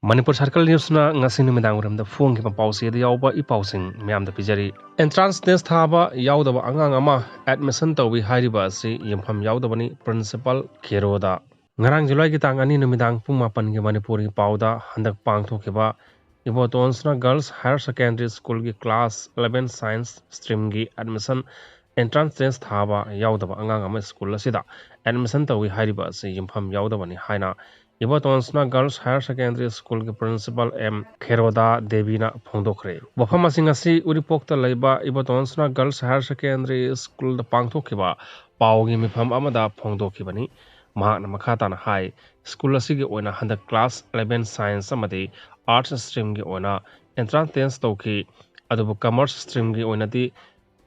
Manipur Circle News na ngasing numidang uramda phone ki pawsi da yawba ipausing myam da pijari entrance test thaba yawdaba angang ama admission tawi hairiba asi yimpham yawdabani principal Keroda ngarang July ki tang ani numidang pung 8 ki Manipur ki pawda handak pangthokiba Ibotonsna Girls Higher Secondary School ki class 11 science stream ki admission entrance test thaba yawdaba angang ama school asida admission tawi hairiba asi yimpham yawdabani haina Ibotonsna Girls Higher Secondary School ki Principal M. Keroda Devina Phongdokre. Wafam asing asi uripokta laiba Ibotonsna Girls Higher Secondary School da pangthokiba pawgi mifam amada phongdokibani. Mahakna makhata na hai school asigi oina handak class 11 science amadi arts stream gi oina entrance test tawki adubu commerce stream gi oina di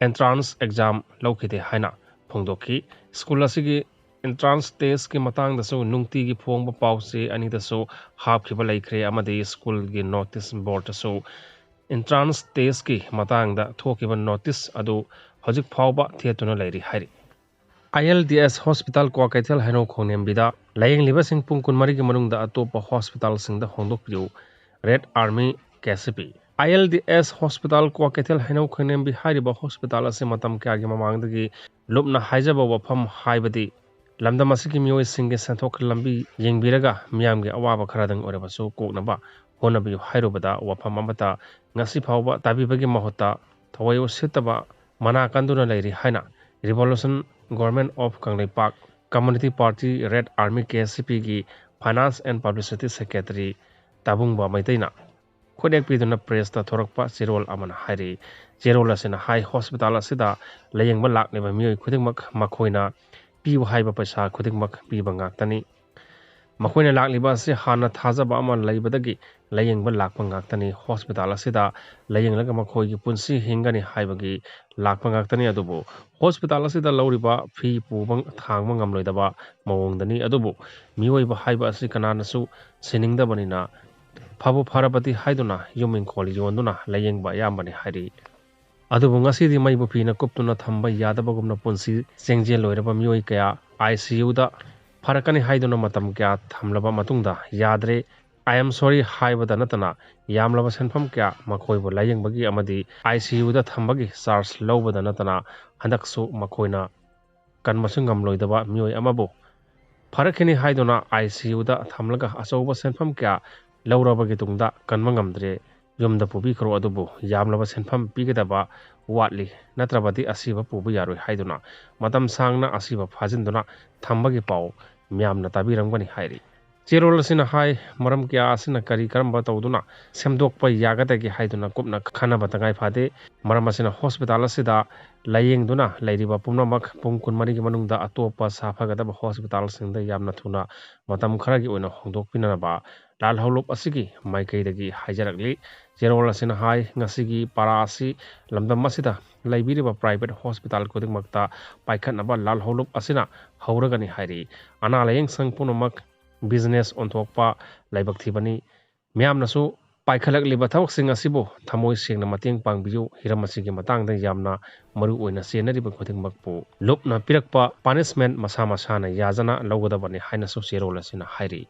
entrance exam lawkite haina phongdoki school asigi entrance test ki matang da so nungti gi phongba pause ani da so hap khiba laikre amadi school gi notice board so entrance test ki matang da thokiba notice adu hojik phawba thiatuna lairi hari ILDS hospital ko kaithel hano khongnem bida layeng liba sing pung kunmari gi manungda atopa hospital sing da hongdokpiyu Red Army KCP ILDS hospital ko kaithel hano khongnem bi hariba hospital ase matam kya gi mamang da gi lupna haijaba wafam haibadi lamdam asiki mioi singe santhok lambi yengbiraga miyamge awaba kharadang orebasu koknaba honabi hairobada wafam amata ngasi phawba tabibagi mahota thawayo sitaba mana kanduna lairi haina Revolution Government of Kanglei Park Community Party Red Army KCP gi Finance and Publicity Secretary Tabungba Maitaina Khodek piduna press ta thorakpa chirol amana hairi chirol asina high hospital asida layengba lakneba mioi khudingmak makhoina piu haiba paisa khudingmak piba ngaktani makoina lakliba se hana thajaba ama laibadagi layengba lakpa ngaktani hospital asida layenglaga makhoi gi punsi hingani haibagi lakpa ngaktani adubu hospital asida lawriba phi pubang thangma ngamloidaba mawongdani adubu miyoiba haiba asi kananasu siningdabanina phabu pharapati haiduna yumin kholi yonduna layengba yambani hari adubu ngasidi maibu phina kuptuna thamba yadabagumna punsi chengjel loiraba mioi kaya ICU da farakani haiduna matam kya thamlaba matungda yadre I am sorry haibada natana yamlaba senpham kya makhoibu layengbagi amadi ICU da thambagi charge lobada natana handaksu makhoina kanmasungam loidaba mioi amabu farakini haiduna ICU da thamlaga asoba senpham kya laurabagi tungda kanmangamdre yumda pubi khro adubu yamlaba senpham pigedaba watli natrabadi asiba pubu yaroi haiduna matam sangna asiba phajinduna thambagi pau myamna tabirangani hairi chirol asina hai maram kya asina kari karamba tawduna semdokpa yagadagi haiduna kupna khana batangai phade maram asina hospital asida layengduna lairiba pumnamak pung kunmari gi manungda atopa safagadaba hospital singda yamna thuna matam kharagi oina hongdokpinaba lal hawlop asigi maikaidagi haijarakli chirol asina hai ngasigi para asi lamdam asida laibiriba private hospital kodingmakta paikhatnaba lal hawlop asina hauragani hairi ana layeng sangpunamak business onthokpa laibak thibani myamnasu paikhalakliba thawksing asibo thamoi sengna mateng pangbiyu hiramasi gi matangda yamna maru oina senariba kodingmakpu lupna pirakpa punishment masa masana yajana logodabani haina so serol asina hairi